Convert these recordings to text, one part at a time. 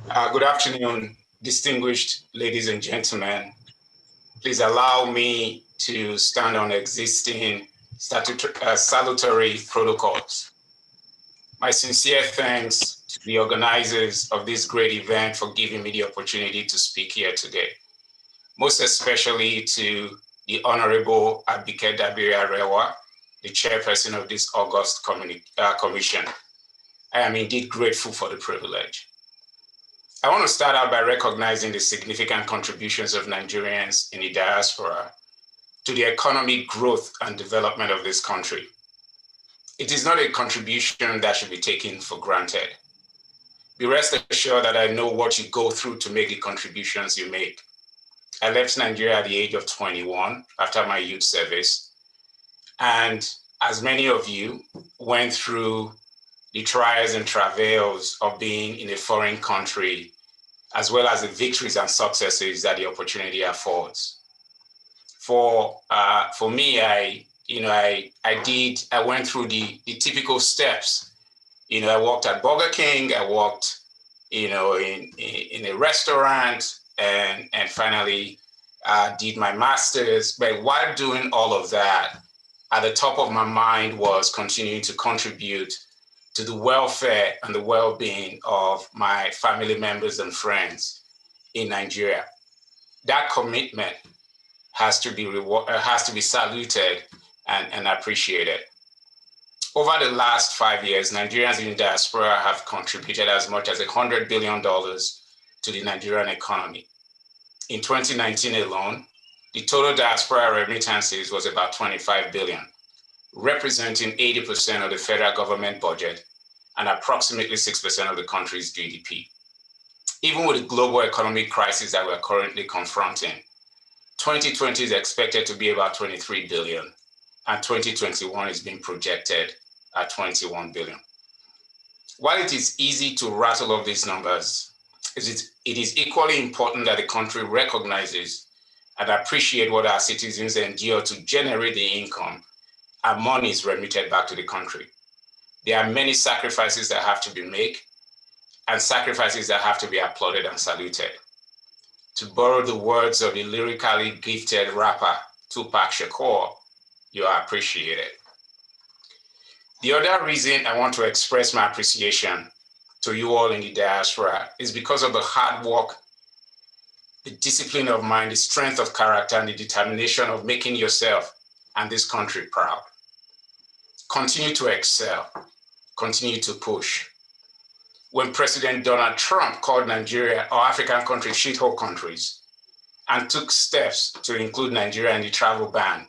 Good afternoon, distinguished ladies and gentlemen. Please allow me to stand on existing salutary protocols. My sincere thanks to the organizers of this great event for giving me the opportunity to speak here today, most especially to the Honorable Abike Dabiri-Arewa, the chairperson of this August commission. I am indeed grateful for the privilege. I want to start out by recognizing the significant contributions of Nigerians in the diaspora to the economic growth and development of this country. It is not a contribution that should be taken for granted. Be rest assured that I know what you go through to make the contributions you make. I left Nigeria at the age of 21 after my youth service, and as many of you went through the trials and travails of being in a foreign country, as well as the victories and successes that the opportunity affords. For me, I went through the typical steps. I worked at Burger King, I worked, in a restaurant, and finally did my master's. But while doing all of that, at the top of my mind was continuing to contribute to the welfare and the well-being of my family members and friends in Nigeria. That commitment has to be saluted and appreciated. Over the last 5 years, Nigerians in diaspora have contributed as much as $100 billion to the Nigerian economy. In 2019 alone, the total diaspora remittances was about 25 billion, representing 80% of the federal government budget and approximately 6% of the country's GDP. Even with the global economic crisis that we're currently confronting, 2020 is expected to be about 23 billion, and 2021 is being projected at 21 billion. While it is easy to rattle off these numbers, it is equally important that the country recognizes and appreciate what our citizens endure to generate the income and money is remitted back to the country. There are many sacrifices that have to be made, and sacrifices that have to be applauded and saluted. To borrow the words of the lyrically gifted rapper Tupac Shakur, you are appreciated. The other reason I want to express my appreciation to you all in the diaspora is because of the hard work, the discipline of mind, the strength of character, and the determination of making yourself and this country proud. Continue to excel, continue to push. When President Donald Trump called Nigeria or African countries shithole countries and took steps to include Nigeria in the travel ban,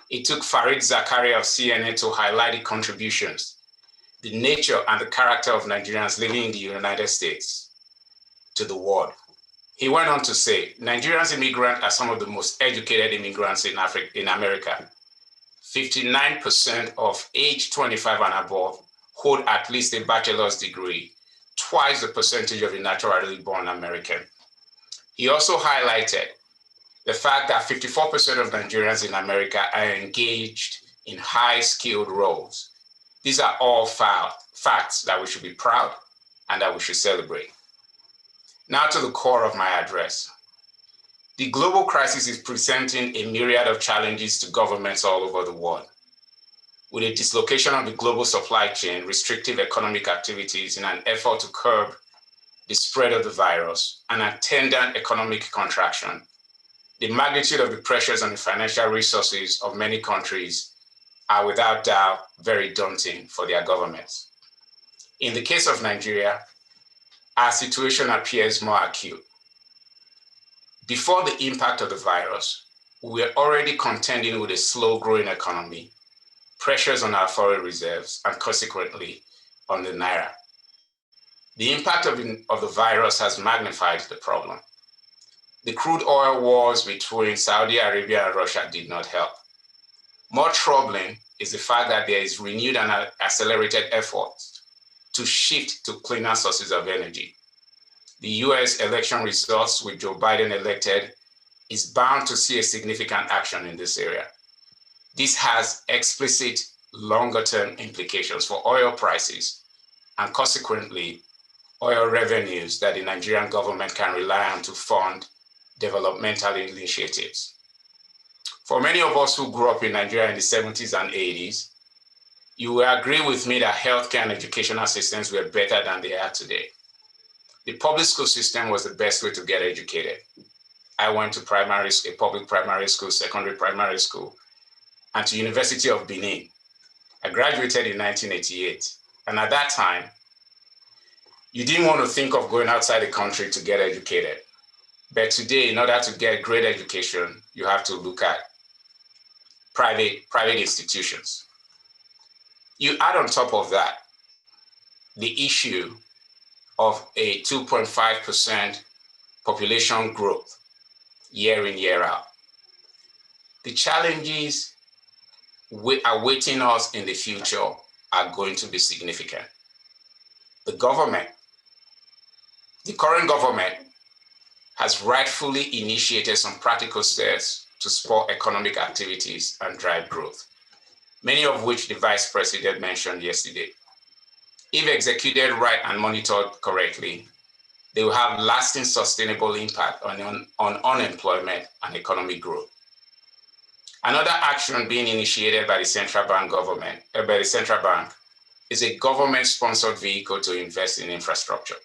it took Farid Zakaria of CNN to highlight the contributions, the nature and the character of Nigerians living in the United States to the world. He went on to say, Nigerians immigrants are some of the most educated immigrants in America. 59% of age 25 and above hold at least a bachelor's degree, twice the percentage of the naturally born American. He also highlighted the fact that 54% of Nigerians in America are engaged in high-skilled roles. These are all facts that we should be proud and that we should celebrate. Now to the core of my address. The global crisis is presenting a myriad of challenges to governments all over the world. With a dislocation of the global supply chain, restrictive economic activities in an effort to curb the spread of the virus, and attendant economic contraction, the magnitude of the pressures on the financial resources of many countries are without doubt very daunting for their governments. In the case of Nigeria, our situation appears more acute. Before the impact of the virus, we were already contending with a slow-growing economy, pressures on our foreign reserves, and consequently on the naira. The impact of the virus has magnified the problem. The crude oil wars between Saudi Arabia and Russia did not help. More troubling is the fact that there is renewed and accelerated efforts to shift to cleaner sources of energy. The US election results with Joe Biden elected is bound to see a significant action in this area. This has explicit longer-term implications for oil prices and consequently oil revenues that the Nigerian government can rely on to fund developmental initiatives. For many of us who grew up in Nigeria in the 70s and 80s, you will agree with me that healthcare and educational systems were better than they are today. The public school system was the best way to get educated. I went to a public primary school, secondary primary school, and to University of Benin. I graduated in 1988. And at that time, you didn't want to think of going outside the country to get educated. But today, in order to get great education, you have to look at private institutions. You add on top of that the issue of a 2.5% population growth year in, year out. The challenges awaiting us in the future are going to be significant. The current government has rightfully initiated some practical steps to support economic activities and drive growth, many of which the Vice President mentioned yesterday. If executed right and monitored correctly, they will have lasting sustainable impact on unemployment and economic growth. Another action being initiated by the central bank is a government-sponsored vehicle to invest in infrastructure.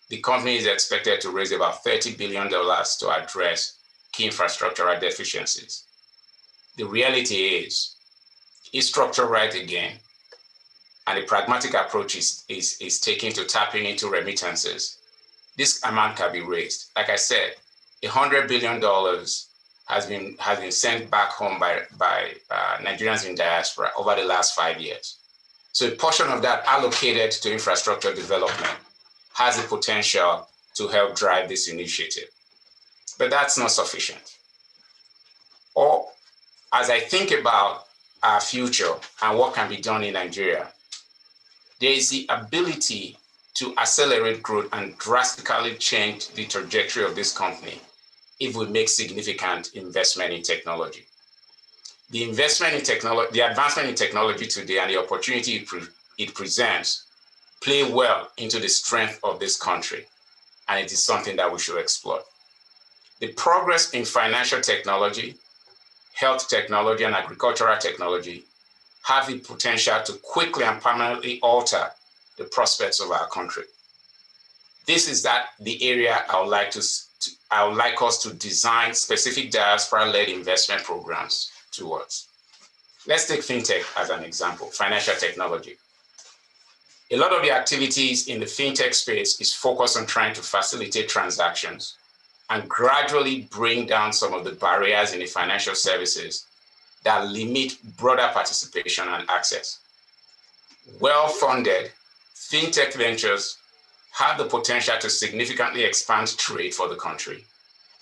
The company is expected to raise about $30 billion to address key infrastructural deficiencies. The reality is structured right again, and the pragmatic approach is taken to tapping into remittances. This amount can be raised. Like I said, $100 billion has been sent back home by Nigerians in diaspora over the last 5 years. So a portion of that allocated to infrastructure development has the potential to help drive this initiative. But that's not sufficient. Or as I think about our future and what can be done in Nigeria, there is the ability to accelerate growth and drastically change the trajectory of this company if we make significant investment in technology. The investment in technology, the advancement in technology today and the opportunity it presents play well into the strength of this country, and it is something that we should explore. The progress in financial technology, health technology, and agricultural technology have the potential to quickly and permanently alter the prospects of our country. This is the area I would like us to design specific diaspora-led investment programs towards. Let's take fintech as an example, financial technology. A lot of the activities in the fintech space is focused on trying to facilitate transactions and gradually bring down some of the barriers in the financial services that limit broader participation and access. Well-funded fintech ventures have the potential to significantly expand trade for the country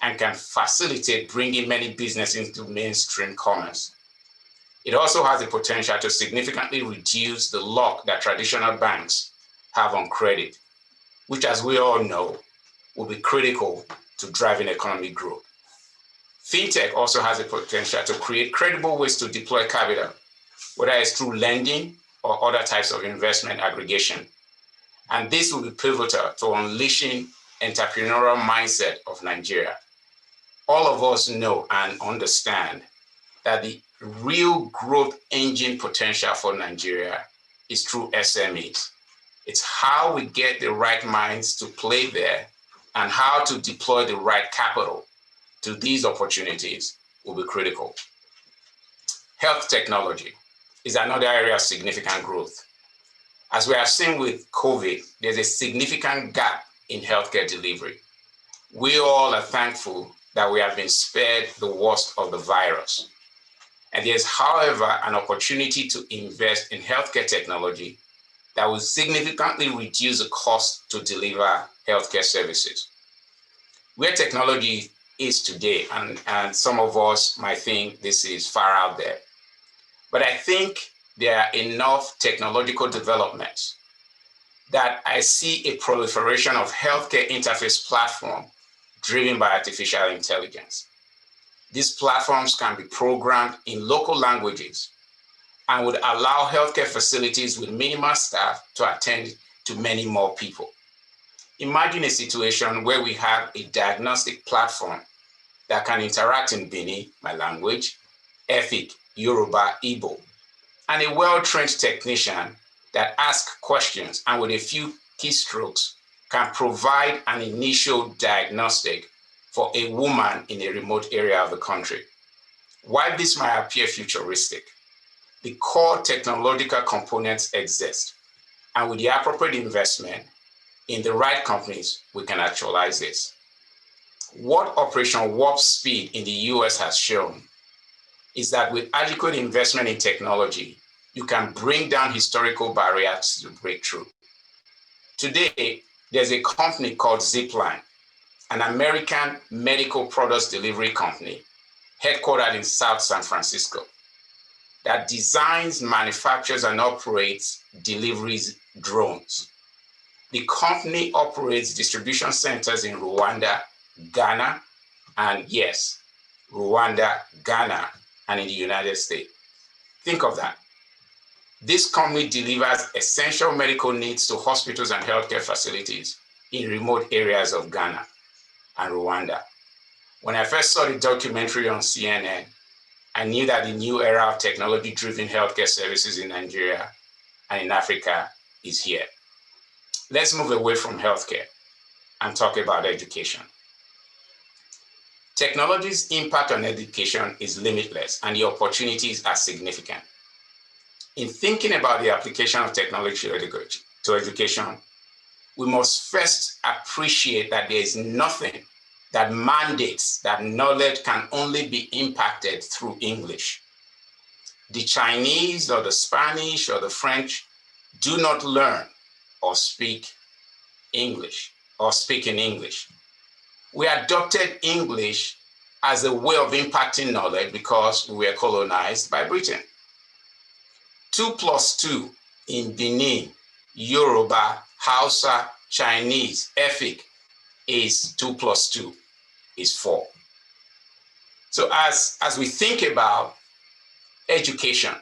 and can facilitate bringing many businesses into mainstream commerce. It also has the potential to significantly reduce the lock that traditional banks have on credit, which, as we all know, will be critical to driving economic growth. Fintech also has the potential to create credible ways to deploy capital, whether it's through lending or other types of investment aggregation. And this will be pivotal to unleashing entrepreneurial mindset of Nigeria. All of us know and understand that the real growth engine potential for Nigeria is through SMEs. It's how we get the right minds to play there and how to deploy the right capital to these opportunities will be critical. Health technology is another area of significant growth. As we have seen with COVID, there's a significant gap in healthcare delivery. We all are thankful that we have been spared the worst of the virus. And there's, however, an opportunity to invest in healthcare technology that will significantly reduce the cost to deliver healthcare services. Where technology is today, and some of us might think this is far out there, but I think there are enough technological developments that I see a proliferation of healthcare interface platform driven by artificial intelligence. These platforms can be programmed in local languages and would allow healthcare facilities with minimal staff to attend to many more people. Imagine a situation where we have a diagnostic platform that can interact in Bini, my language, Efik, Yoruba, Igbo, and a well-trained technician that asks questions and with a few keystrokes can provide an initial diagnostic for a woman in a remote area of the country. While this might appear futuristic, the core technological components exist, and with the appropriate investment in the right companies, we can actualize this. What Operation Warp Speed in the US has shown is that with adequate investment in technology, you can bring down historical barriers to breakthrough. Today, there's a company called Zipline, an American medical products delivery company headquartered in South San Francisco that designs, manufactures, and operates deliveries drones. The company operates distribution centers in Rwanda, Ghana, and yes, Rwanda, Ghana, and in the United States. Think of that. This company delivers essential medical needs to hospitals and healthcare facilities in remote areas of Ghana and Rwanda. When I first saw the documentary on CNN, I knew that the new era of technology-driven healthcare services in Nigeria and in Africa is here. Let's move away from healthcare and talk about education. Technology's impact on education is limitless and the opportunities are significant. In thinking about the application of technology to education, we must first appreciate that there is nothing that mandates that knowledge can only be impacted through English. The Chinese or the Spanish or the French do not learn or speak English or speak in English. We adopted English as a way of impacting knowledge because we were colonized by Britain. 2 plus 2 in Benin, Yoruba, Hausa, Chinese, Efik is 2 plus 2 is 4. So as we think about education,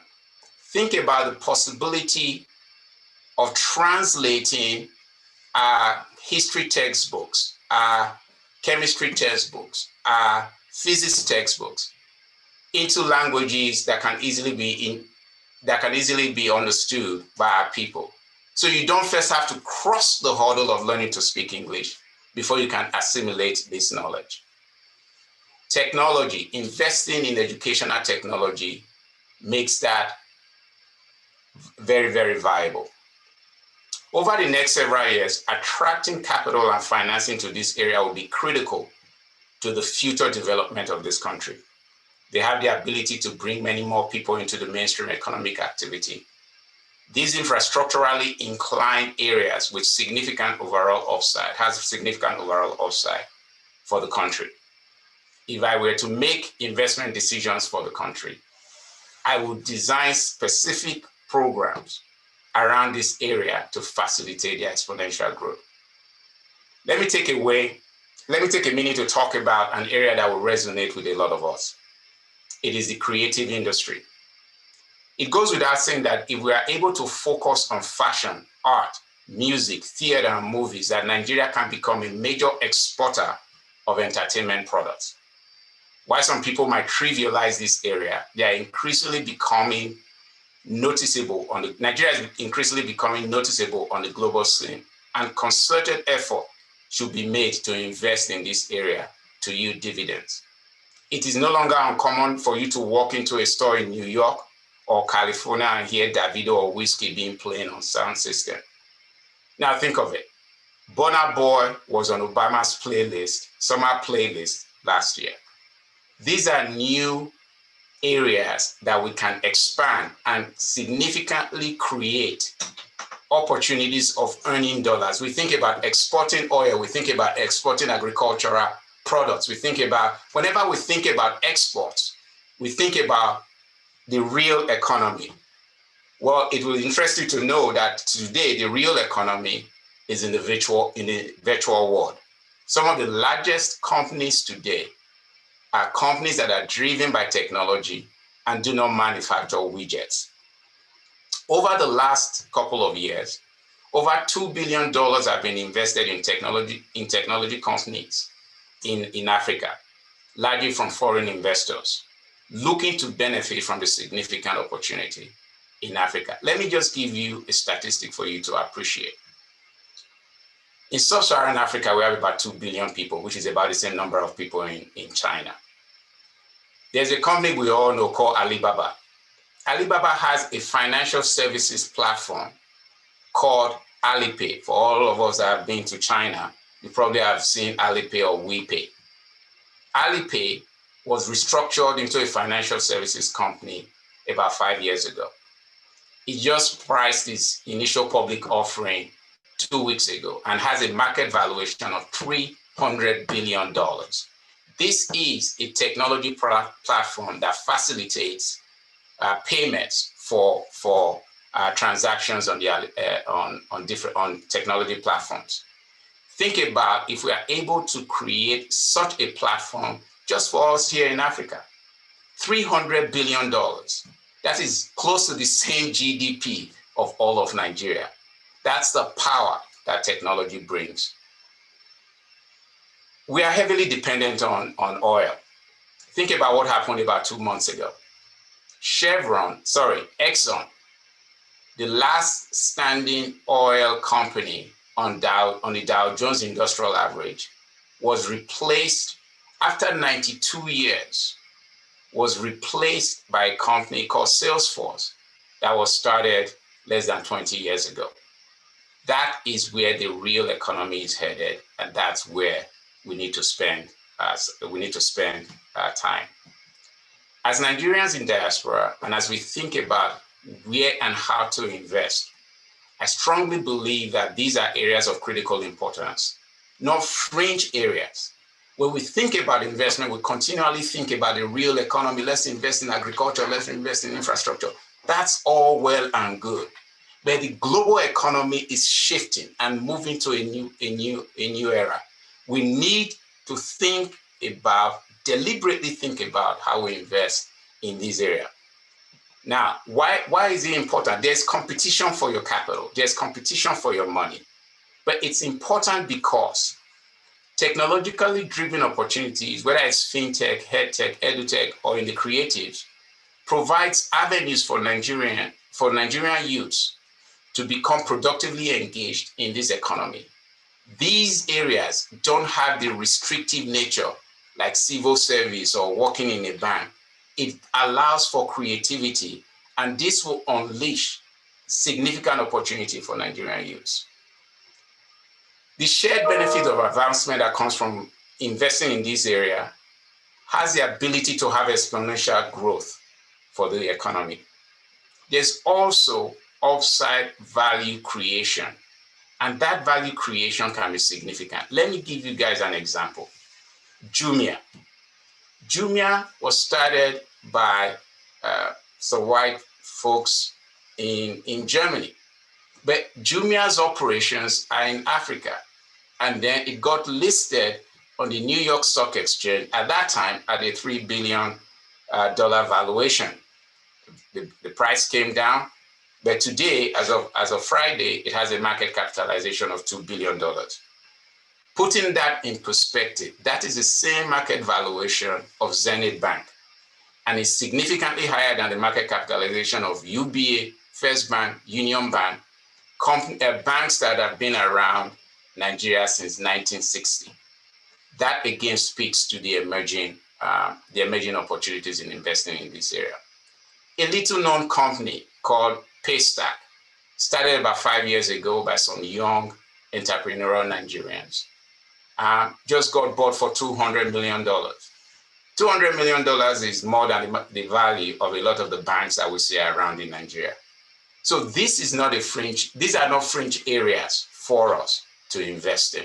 think about the possibility of translating our history textbooks, our chemistry textbooks, our physics textbooks into languages that can easily be understood by our people. So you don't first have to cross the hurdle of learning to speak English before you can assimilate this knowledge. Technology, investing in educational technology makes that very, very viable. Over the next several years, attracting capital and financing to this area will be critical to the future development of this country. They have the ability to bring many more people into the mainstream economic activity. These infrastructurally inclined areas with significant overall upside, has significant overall upside for the country. If I were to make investment decisions for the country, I would design specific programs around this area to facilitate their exponential growth. Let me take a minute to talk about an area that will resonate with a lot of us. It is the creative industry. It goes without saying that if we are able to focus on fashion, art, music, theater, and movies, that Nigeria can become a major exporter of entertainment products. While some people might trivialize this area, they are increasingly becoming noticeable Nigeria is increasingly becoming noticeable on the global scene, and concerted effort should be made to invest in this area to yield dividends. It is no longer uncommon for you to walk into a store in New York or California and hear Davido or Whiskey being played on sound system. Now think of it. Burna Boy was on Obama's summer playlist last year. These are new areas that we can expand and significantly create opportunities of earning dollars. We think about exporting oil, we think about exporting agricultural products, whenever we think about exports, we think about the real economy. Well, it will interest you to know that today the real economy is in the virtual world. Some of the largest companies today are companies that are driven by technology and do not manufacture widgets. Over the last couple of years, Over $2 billion have been invested in technology companies in Africa, largely from foreign investors, looking to benefit from the significant opportunity in Africa. Let me just give you a statistic for you to appreciate. In sub-Saharan Africa, we have about 2 billion people, which is about the same number of people in China. There's a company we all know called Alibaba. Alibaba has a financial services platform called Alipay. For all of us that have been to China, you probably have seen Alipay or WePay. Alipay was restructured into a financial services company about 5 years ago. It just priced its initial public offering 2 weeks ago and has a market valuation of $300 billion. This is a technology platform that facilitates payments for transactions on technology platforms. Think about if we are able to create such a platform just for us here in Africa. $300 billion. That is close to the same GDP of all of Nigeria. That's the power that technology brings. We are heavily dependent on oil. Think about what happened about 2 months ago. Exxon, the last standing oil company on the Dow Jones Industrial Average, was replaced after 92 years, was replaced by a company called Salesforce that was started less than 20 years ago. That is where the real economy is headed, and that's where we need to spend time. As Nigerians in diaspora, and as we think about where and how to invest, I strongly believe that these are areas of critical importance, not fringe areas. When we think about investment, we continually think about the real economy. Let's invest in agriculture, let's invest in infrastructure. That's all well and good. But the global economy is shifting and moving to a new era. We need to deliberately think about how we invest in this area. Now, why is it important? There's competition for your capital. There's competition for your money. But it's important because technologically driven opportunities, whether it's fintech, headtech, edutech, or in the creatives, provides avenues for Nigerian youths to become productively engaged in this economy. These areas don't have the restrictive nature like civil service or working in a bank. It allows for creativity, and this will unleash significant opportunity for Nigerian youths. The shared benefit of advancement that comes from investing in this area has the ability to have exponential growth for the economy. There's also upside value creation, and that value creation can be significant. Let me give you guys an example. Jumia. Jumia was started by some white folks in Germany, but Jumia's operations are in Africa, and then it got listed on the New York Stock Exchange at that time at a $3 billion valuation. The price came down, but today, as of Friday, it has a market capitalization of $2 billion. Putting that in perspective, that is the same market valuation of Zenith Bank, and is significantly higher than the market capitalization of UBA, First Bank, Union Bank, banks that have been around Nigeria since 1960. That again speaks to the emerging opportunities in investing in this area. A little known company called Paystack, started about 5 years ago by some young entrepreneurial Nigerians, just got bought for $200 million. $200 million is more than the value of a lot of the banks that we see around in Nigeria. So these are not fringe areas for us to invest in.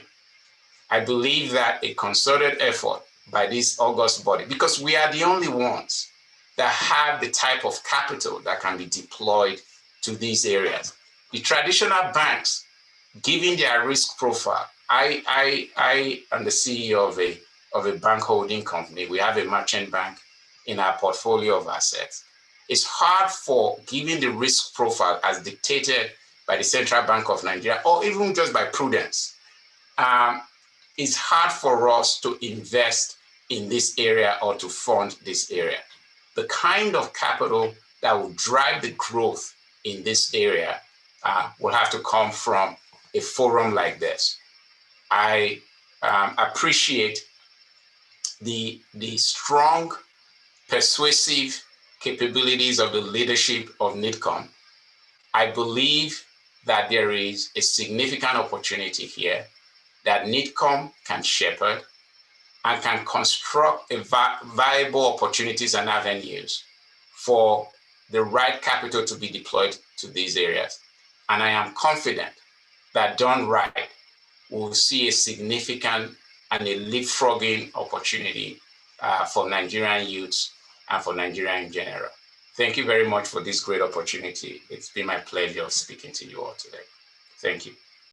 I believe that a concerted effort by this august body, because we are the only ones that have the type of capital that can be deployed to these areas. The traditional banks, given their risk profile, I am the CEO of a bank holding company. We have a merchant bank in our portfolio of assets. It's hard given the risk profile as dictated by the Central Bank of Nigeria, or even just by prudence, it's hard for us to invest in this area or to fund this area. The kind of capital that will drive the growth in this area will have to come from a forum like this. I appreciate the strong, persuasive capabilities of the leadership of NITCOM. I believe that there is a significant opportunity here that NITCOM can shepherd and can construct viable opportunities and avenues for the right capital to be deployed to these areas. And I am confident that done right, we'll see a significant and a leapfrogging opportunity for Nigerian youths and for Nigeria in general. Thank you very much for this great opportunity. It's been my pleasure speaking to you all today. Thank you.